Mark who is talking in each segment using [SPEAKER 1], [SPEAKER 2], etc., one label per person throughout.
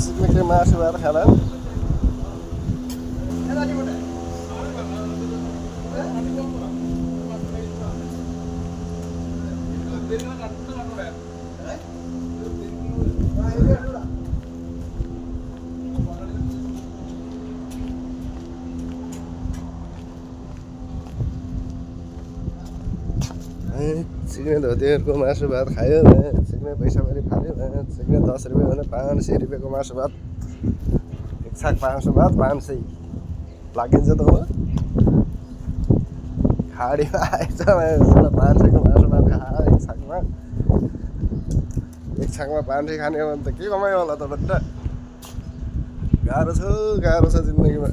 [SPEAKER 1] சிக்கனுக்கு மாசு வேறு ஹேலன் चिकन धोतीहरूको मासु भात खायो भने चिकन पैसा पनि फाल्यो भने चिकन 10 रुपियाँ भने 500 रुपियाँको मासु भात एक छाक मासु भात 500 लागिन्छ त हो खाडीमा आएछ 500को मासु भात खायो एक छाकमा 500 खाने हो भने त के कमायो होला त बट्टा गाह्रो छ जिन्दगीमा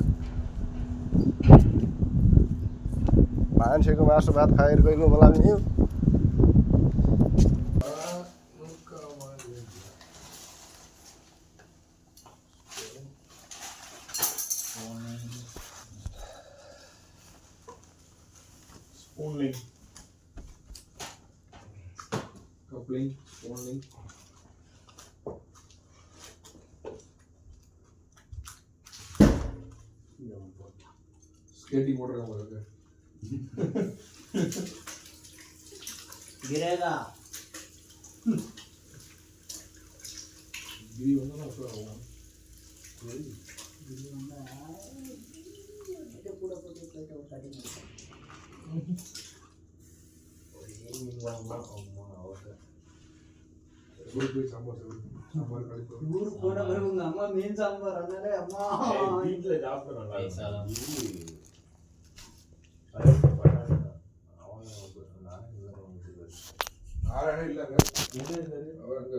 [SPEAKER 1] 500को मासु भात खाएर गएको मलाई नि
[SPEAKER 2] Only coupling only skating motor का बोला क्या
[SPEAKER 3] गिरेगा
[SPEAKER 2] गिरी बंदा ना उसका होगा
[SPEAKER 3] गिरी बंदा ये पूरा पूरा करके उठा के
[SPEAKER 2] ಊರು ಸಾಂಬಾರ್ ಕಳಿತು
[SPEAKER 3] ಊರು ಕೂಡ ಬರುವಂಗ ಅಮ್ಮ ಮೀನ್ ಸಾಂಬಾರ್ ಅಂದ್ರೆ ಅಮ್ಮ
[SPEAKER 2] வீட்ல சாப்பிடுறாங்க ஆறானே இல்லங்க அவர் அங்க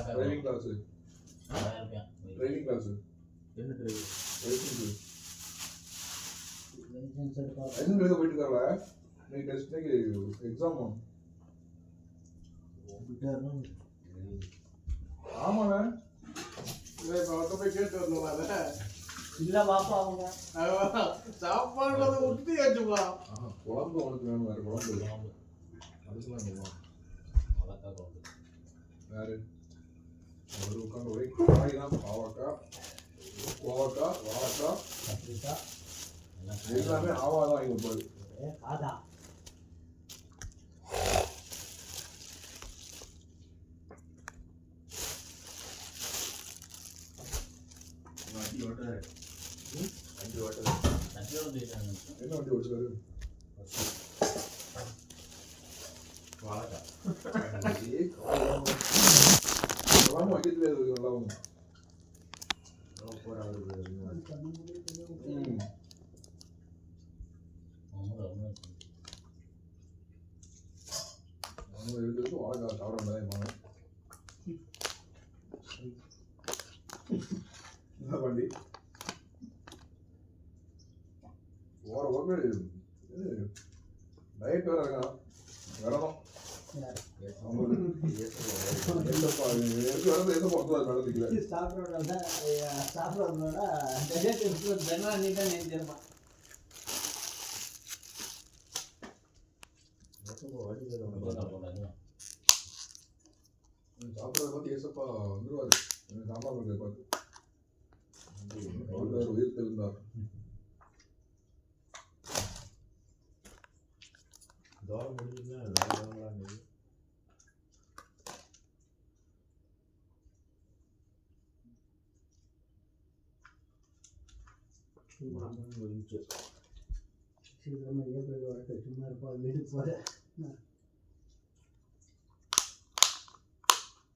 [SPEAKER 2] டிரைவிங் கிளாஸ் என்ன டிரைவிங் லைசன்ஸ் போயிட்டு இருக்காங்களா நீ டெஸ்ட் எக்ஸாம் ஆமாண்ணே
[SPEAKER 1] இப்போ போய் கேட்டு வரணும்
[SPEAKER 3] இல்ல பாப்பா அவங்க
[SPEAKER 1] சாப்பாடு விட்டு வச்சுப்பா
[SPEAKER 2] குழம்பு உனக்கு வேணும் வேற குழம்பு அதுக்குலாம் வேறு ஒரு உட்காந்து ஒரே காய் தான் பாவக்காய் கோவக்காய் வாழைக்காய்
[SPEAKER 3] கத்திரிக்காய்
[SPEAKER 2] எல்லாமே ஆவாதான் வாங்கி கொடுப்பாரு
[SPEAKER 3] காதா
[SPEAKER 2] என்ன வண்டி ஓட்டுறாரு வைக்கிறது நல்லா இருக்கிறது வாழைக்காய் சாப்பிட முடியாது என்ன வண்டி ஓர ஓகே டயட் வேற இருக்கான் விரதம் சாப்பிட்றத பார்த்து ஏசப்பா வந்துருவாரு சாம்பார் பார்த்து உயிர் தெரிந்தார் தோரம் முடிஞ்சுன்னா முடிஞ்சு
[SPEAKER 3] சீக்கிரமா ஏப்ரல் வரைக்கும் சும்மா இருப்பா வீட்டுக்கு போகிறேன்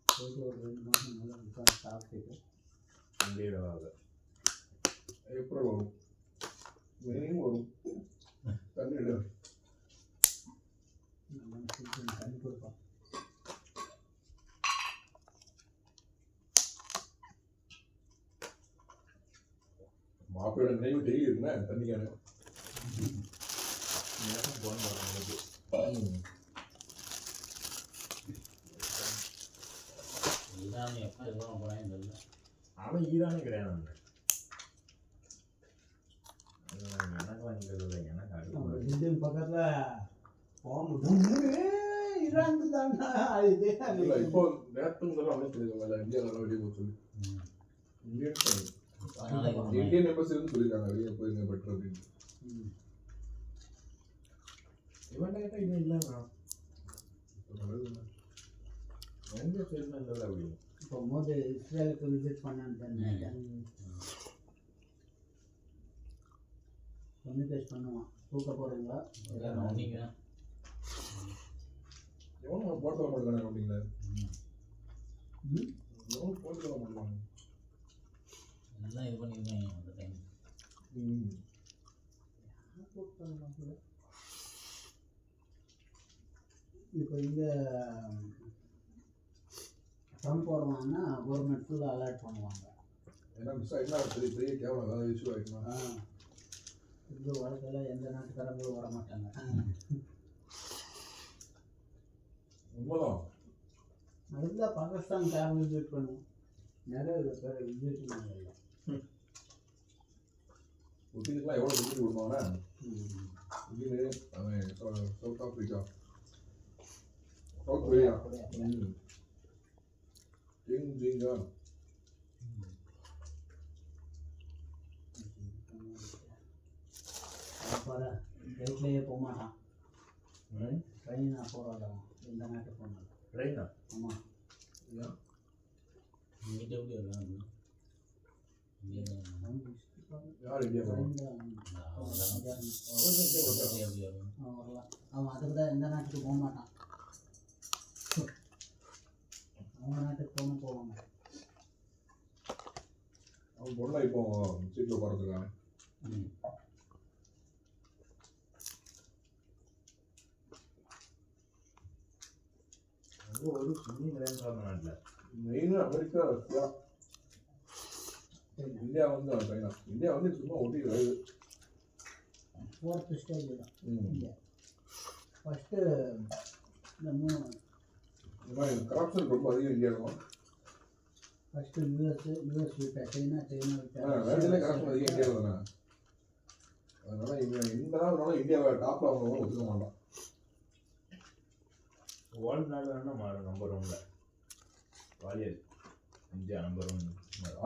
[SPEAKER 3] போயிட்டு ஒரு 2 மாதம் நல்லா உட்காந்து சாப்பிட்டுட்டு
[SPEAKER 2] ஏப்ரல் வரும் மேயும் வரும் தண்ணி
[SPEAKER 3] தண்ணி கொடுப்பான்
[SPEAKER 2] மாப்பிளோட நினைவு டெய்லி இருக்குண்ணே தண்ணிக்கான
[SPEAKER 4] அவன் ஈரானே கிடையாது எனக்கு வாங்கிக்கிறது இல்லை எனக்கு அடுத்து
[SPEAKER 3] பக்கத்தில் போக ஈரான் தானா இதே
[SPEAKER 2] இல்ல இப்போ நேரத்துக்கு அவ்வளோ சொல்லியிருக்காங்க இந்தியாவில் வெளியே போக சொல்லி இந்தியன் எம்பசி இருந்து சொல்லியிருக்காங்க வெளியே போயிருங்க பெட்டர் அப்படின்னு.
[SPEAKER 4] இவன்ட்ட கேட்டா இது இல்லைண்ணா எங்கே சரினா இல்லை அப்படி
[SPEAKER 3] இப்போ மோடி இஸ்ரேலுக்கு விசிட் பண்ணான்னு கம்யூனிகேட் பண்ணுவான். தூக்க போகிறீங்களா?
[SPEAKER 4] நீங்கள்
[SPEAKER 2] எவனும் போட்டு வர மாட்டாங்க அப்படிங்களா? எவனும் போட்டு வர மாட்டாங்க
[SPEAKER 4] எல்லாம் இது பண்ணியிருக்கேன் அந்த டைம்.
[SPEAKER 3] இப்போ இங்கே ட்ரம்ப் வருவாங்கன்னா கவர்மெண்ட் ஃபுல்லாக அலர்ட் பண்ணுவாங்க.
[SPEAKER 2] ஏன்னா மிஸ் ஆகிட்டுனா பெரிய பெரிய கேவலம் ஏதாவது இஷ்யூ ஆகிட்டுனா
[SPEAKER 3] இந்த வாழ்க்கையில் எந்த நாட்டுக்காரங்களும் வர மாட்டாங்க.
[SPEAKER 2] உண்மைதான்.
[SPEAKER 3] அதுதான் பாகிஸ்தான் கேப் விசிட் பண்ணுவோம். நிறைய பேர் விசிட் பண்ணல.
[SPEAKER 2] ஒட்டிக்கலாம் எவ்வளோ விசிட் கொடுப்பாங்கன்னா இது அவன் south Africa south Korea king ஜிங்கான்
[SPEAKER 3] அப்புறம் ஃப்ளைட்லேயே போக மாட்டான். ட்ரெயினாக போகிறோம் இந்த நாட்டுக்கு போனாலும்.
[SPEAKER 4] ட்ரெயினா?
[SPEAKER 3] ஆமாம்.
[SPEAKER 4] இங்கிட்ட எப்படி வரலாம்?
[SPEAKER 2] யார் இந்தியா
[SPEAKER 3] வரலாம். அவன் அதுக்கு தான் எந்த நாட்டுக்கு போக மாட்டான். அவங்க நாட்டுக்கு போவாங்க.
[SPEAKER 2] அவன் பொண்ணை இப்போ சீட்டில் உட்காரத்துக்கான
[SPEAKER 4] ஒரு சுண்ணி கிடையாது நாட்டில்.
[SPEAKER 2] மெயினாக அமெரிக்கா ரஷ்யா இந்தியா வந்து சைனா. இந்தியா வந்து சும்மா ஒட்டி வருது.
[SPEAKER 3] 4th ஸ்டேஜ் தான் இந்தியா. ஃபஸ்ட்டு இந்த 3
[SPEAKER 2] இந்த மாதிரி கரப்ஷன் ரொம்ப அதிகம் இந்தியாவில்.
[SPEAKER 3] ஃபஸ்ட்டு யூஎஸ் விட்ட சைனா விட்ட
[SPEAKER 2] வேலையிலே கரப்ஷன் அதிகம் இந்தியாவில் தானே. அதனால இவன் எந்த நாள் இந்தியாவை டாப்பில் அவங்க ஒத்துக்க மாட்டான்.
[SPEAKER 4] வேர்ல்டு நாடு வேணால் நம்பர் 1ல வாலியல் இந்தியா நம்பர் 1.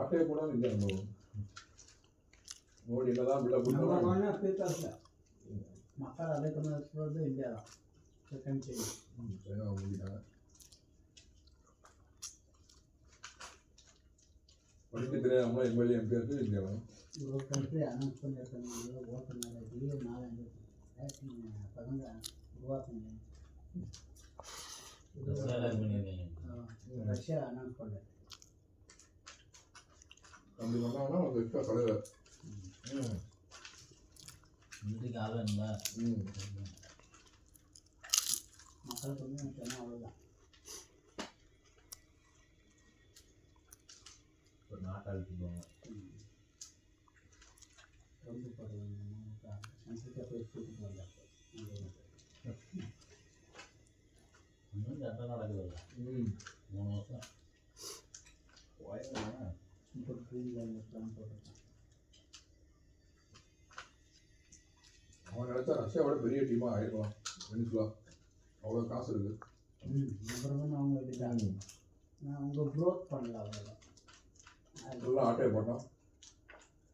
[SPEAKER 2] ஆட்டையை போனாலும் இந்தியா நம்பர் 1. மோடி என்னதான் பிள்ளை போட்டாலும்
[SPEAKER 3] பீப்பிள்ஸில் மக்கள் அதிகமாக இருக்கிறது இந்தியா தான். Second China.
[SPEAKER 2] சைனா முடிட்டாங்க. படிக்க தெரியாமல் எம்எல்ஏ எம்பி இருக்குது இந்தியா தான்.
[SPEAKER 3] ஒரு கண்ட்ரி அனௌன்ஸ் பண்ணியிருக்காங்க. ஓட்டு மேலே 4 பதங்க உருவாக்குங்க. ரஷ்யா அனௌன்ஸ் பண்ண
[SPEAKER 2] அப்படி பண்ணாங்கன்னா அவங்க எக்ஸ்ட்ரா தலைவர்.
[SPEAKER 4] இன்றைக்கு ஆளும் இல்லை.
[SPEAKER 3] மக்களுக்கு வந்து சொன்னால் அவ்வளோதான்.
[SPEAKER 4] ஒரு நாட்டை அழிச்சுக்குவாங்க.
[SPEAKER 3] ரொம்ப படுவாங்க. போய் கூட்டிட்டு வந்தாங்க.
[SPEAKER 4] இன்னும் சட்டம் நடக்குது. 3 வருஷம்
[SPEAKER 3] இப்போ ட்ரெயினில் போட்டுருக்கான்.
[SPEAKER 2] அவன் நினைச்சா ரஷ்யாவோட பெரிய டீமாக ஆயிருக்கலாம். வெனிசுலா அவ்வளோ காசு இருக்குது.
[SPEAKER 3] அப்புறம் அவங்க எடுத்தாங்க. நான் அவங்க க்ரோத் பண்ணல. அவ்வளோதான்
[SPEAKER 2] எல்லாம் ஆட்டையை போட்டான்.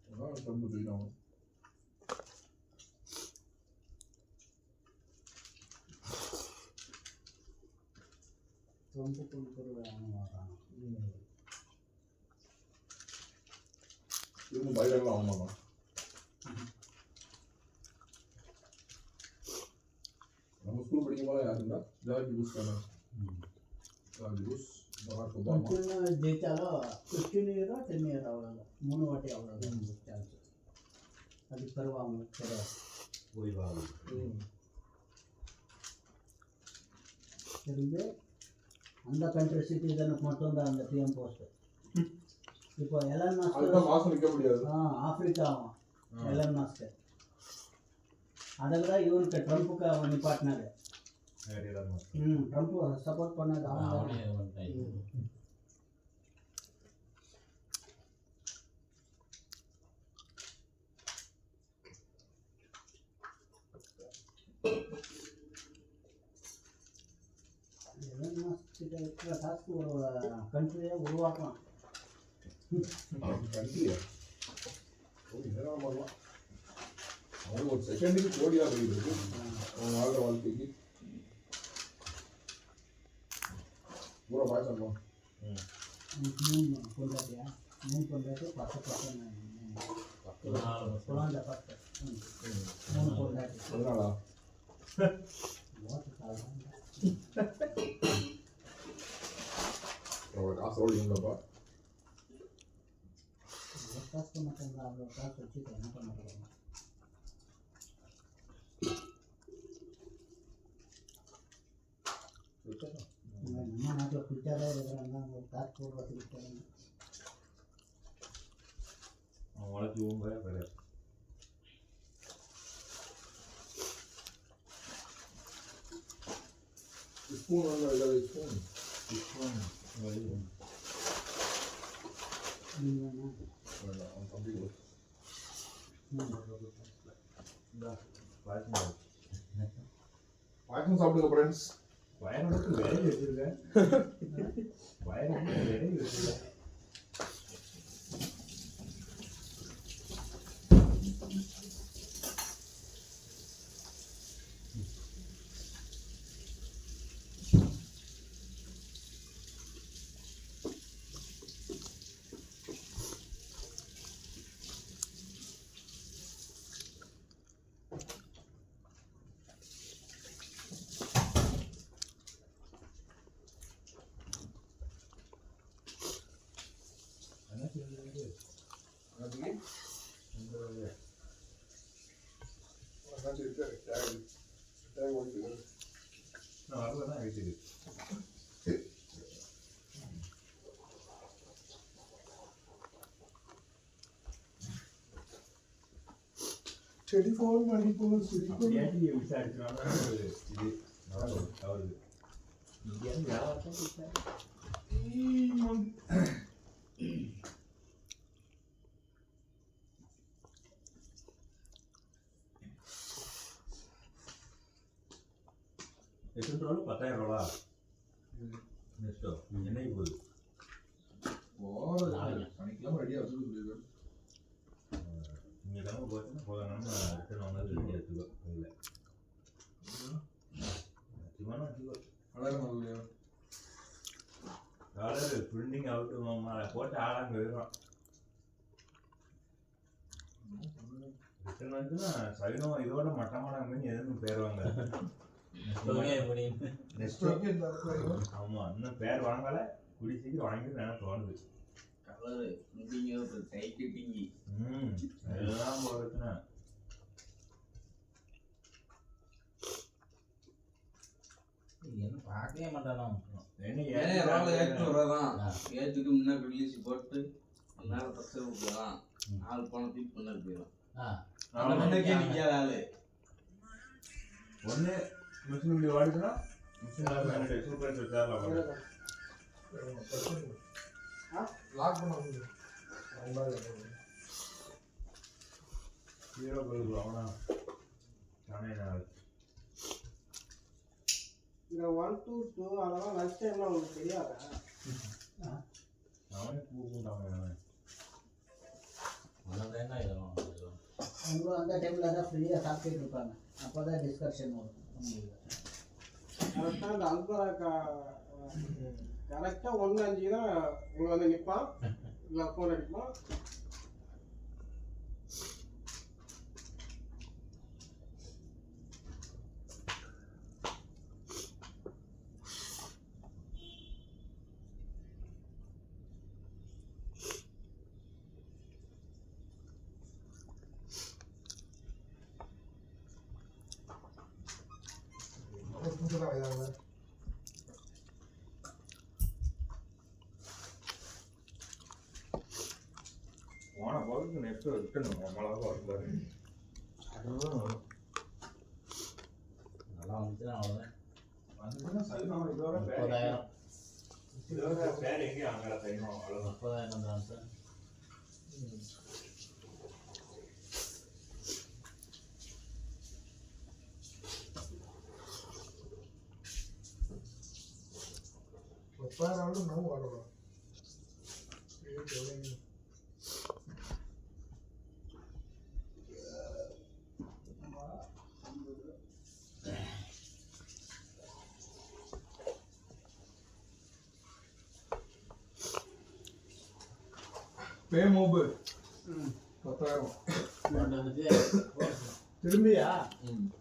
[SPEAKER 2] ரொம்ப தூக்கிட்டாங்க.
[SPEAKER 3] ரொம்ப கொடுக்குற வராங்க.
[SPEAKER 2] திரும்ப பைடன்லாம் ஆக மாட்டான். நம்ம ஸ்கூல் படிக்கும் போது யார் இருந்தா ஜார்ஜ் புஷ் தானே. George Bush, Barack Obama.
[SPEAKER 3] ஜெயிச்சாலும் 15 இயரோ 10 இயர் அவ்வளோதான். 3 வாட்டி அவ்வளோதான் ஜெயிச்சாச்சு. அதுக்கு பிறகு அவங்களுக்கு தெரியாது.
[SPEAKER 4] ஓய்வாக
[SPEAKER 3] இருந்து அந்த கண்ட்ரி சிட்டிசனுக்கு மட்டும்தான் அந்த பிஎம் போஸ்ட்டு. இப்போ எலன்
[SPEAKER 2] மாசம் நிற்க முடியாது.
[SPEAKER 3] ஆப்பிரிக்கா எலன் மாஸ்க்கு அதை விட இவருக்கு ட்ரம்ப்புக்கு அவன் நிப்பாட்டினாரு. ட்ரம்ப் சப்போர்ட் பண்ணாது அவன். கிட்ட இருக்கிற காசுக்கு ஒரு கண்ட்ரியை உருவாக்கலாம்.
[SPEAKER 2] கண்டியா இதெல்லாம் பண்ணலாம். அவங்க ஒரு செகண்டுக்கு கோடியாக போயிடுது அவங்க வாழ்கிற வாழ்க்கைக்கு. பூரா பாயசம்
[SPEAKER 3] மூணு கொண்டாட்டியா 3 கொண்டாட்டி 10 குழந்தை 10 3 கொண்டாட்டி
[SPEAKER 2] அதனாலா அவ்வளோ காசு ஓடிங்களப்பா.
[SPEAKER 3] காசு பண்ண மாட்டேங்க, அவ்வளோ காசு வச்சுட்டு என்ன பண்ண போகிறோம். நம்ம நாட்டில் குளிச்சாதான் இருக்கிறாங்க, அவங்க காசு போடுறதுக்கு இருக்காங்க.
[SPEAKER 4] அவன் வளர்ச்சி ஊங்க கிடையாது.
[SPEAKER 2] ஸ்பூன் வாங்க இல்லை ஸ்பூன் அவன் தம்பி பாயசம் சாப்பிடுங்க ஃப்ரெண்ட்ஸ்.
[SPEAKER 4] வயனுக்கு விலை வச்சிருக்கேன். வயனுக்கு விலை வச்சிருக்கேன். நான் வரதான் வீட்டுக்கு
[SPEAKER 2] டெலிஃபோன் பண்ணி
[SPEAKER 4] அப்படியாட்டி விசாரிச்சுனாலும் இது அவருக்கு இங்கே வியாபாரத்தை விசாரி எத்தனை ரூபா? 10,000 நெக்ஸ்ட்டோ என்னைக்கு போகுது?
[SPEAKER 2] சனிக்கிழமை ரெடியாக வச்சுட்டு சொல்லியிருக்காரு.
[SPEAKER 4] நீங்கள் கிளம்ப போச்சுன்னா போகணும்னு ரிட்டர்ன் வந்தது ரெடி எடுத்துக்கோ. இல்லை சிவனா வச்சுக்கோ. கலர் பிரிண்டிங் அவுட்டு போட்டு ஆளாங்க விடுறோம். ரிட்டர்ன் வந்துச்சுன்னா சைனம் இதோட மட்டமான மீன் எதுவும் பேருவாங்க. ஆமா இன்னும் பேர் வாங்கல, குடி சீக்கிரம் வாங்கிட்டு எனக்கு தோணுது. எல்லாம் போச்சுன்னா
[SPEAKER 5] என்ன பார்க்கவே மாட்டானா.
[SPEAKER 6] ஏற்றுக்கு முன்னாடி ரிலீஸ் போட்டு நேரம் பசங்க போகலாம். 4 பணத்தையும் பின்னாடி போயிடும். நிற்காத ஆளு
[SPEAKER 4] ஒன்று மிஷின் இப்படி ஓடிச்சுன்னா மிஷின் சூப்பர் சேரலாம்.
[SPEAKER 2] லாக் பண்ண
[SPEAKER 4] ஹீரோ கோயில் அவனா தானே நாள்
[SPEAKER 1] இந்த 1 to 2 அதெல்லாம் லஞ்ச் டைம்ல உங்களுக்கு தெரியாதா?
[SPEAKER 4] அவனே கூப்பிட்டாங்க.
[SPEAKER 3] அவங்க அந்த டைமில் தான் ஃப்ரீயாக சாப்பிட்டுட்டு இருப்பாங்க. அப்போ தான் டிஸ்கஷன் வரும்.
[SPEAKER 1] கரெக்டாக அந்த அல்பரா கரெக்டாக 1:05 தான் இங்கே வந்து நிற்பான், இல்லை ஃபோன் அடிப்பான்.
[SPEAKER 4] போன போகிறதுக்கு நெக்ஸ்ட் ரிட்டர்ன் நம்மளாக வருவாரு.
[SPEAKER 5] நல்லா வந்துச்சுன்னா அவ்வளோதான்.
[SPEAKER 4] வந்துச்சுன்னா சைனம் இதோட
[SPEAKER 5] 30,000
[SPEAKER 4] இதோட பேர் எங்கேயும் அங்கே சைனம் அவ்வளோதான்.
[SPEAKER 5] 30,000 தான் சார்.
[SPEAKER 2] எப்பாவது ஆடும் நம்ம ஆடலாம். பே மொபைல் 10,000
[SPEAKER 3] திரும்பியா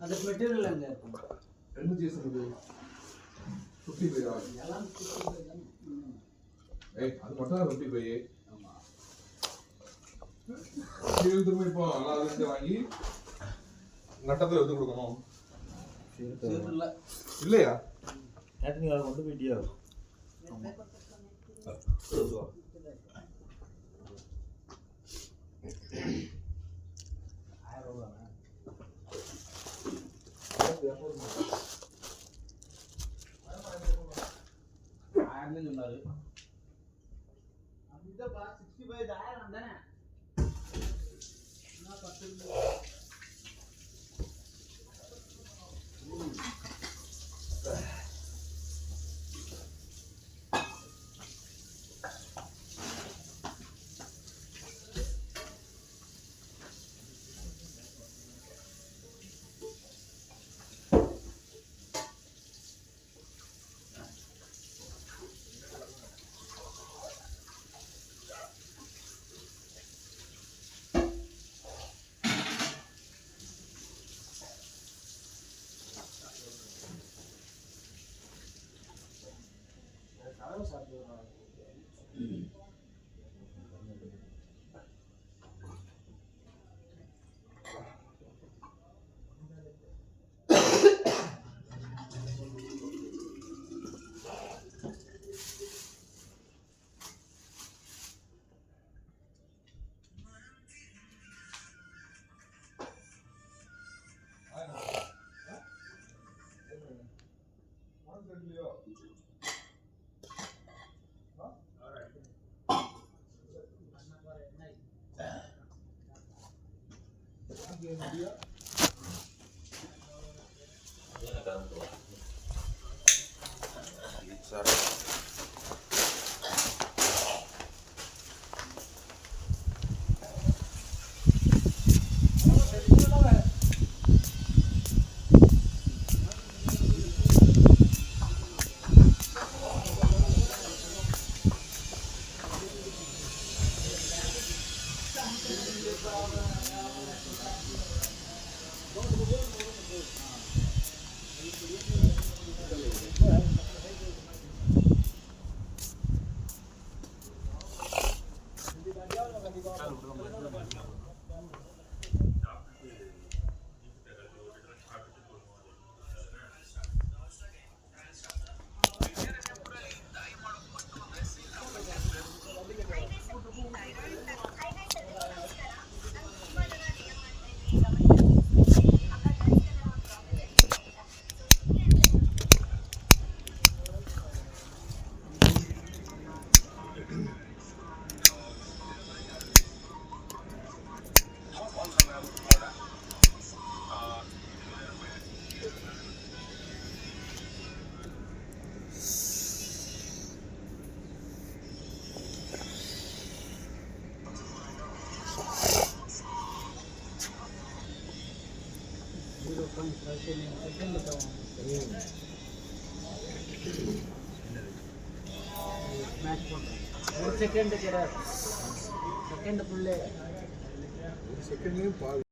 [SPEAKER 3] அந்த மெட்டீரியல் எங்க இருக்கும்
[SPEAKER 2] என்ன చేస్తున్నది 50 பை
[SPEAKER 3] எல்லாம்
[SPEAKER 2] ஏய் அது மட்டும் 50 பை ஆமா இது திரும்ப இப்போ நல்லா இருந்து வாங்கி நட்டத்துல எடுத்து கொடுக்கணும்
[SPEAKER 6] இல்ல
[SPEAKER 2] இல்லையா
[SPEAKER 4] கேட்டரிங் ஆள் கொண்டு போயிட்டியா
[SPEAKER 6] சொன்னாரு
[SPEAKER 3] அதுதான் 65 ஆயிரம் தானே நான் 10 செகண்ட் செகண்ட் ஃபுல்லு
[SPEAKER 2] செகண்ட்லயும் பால்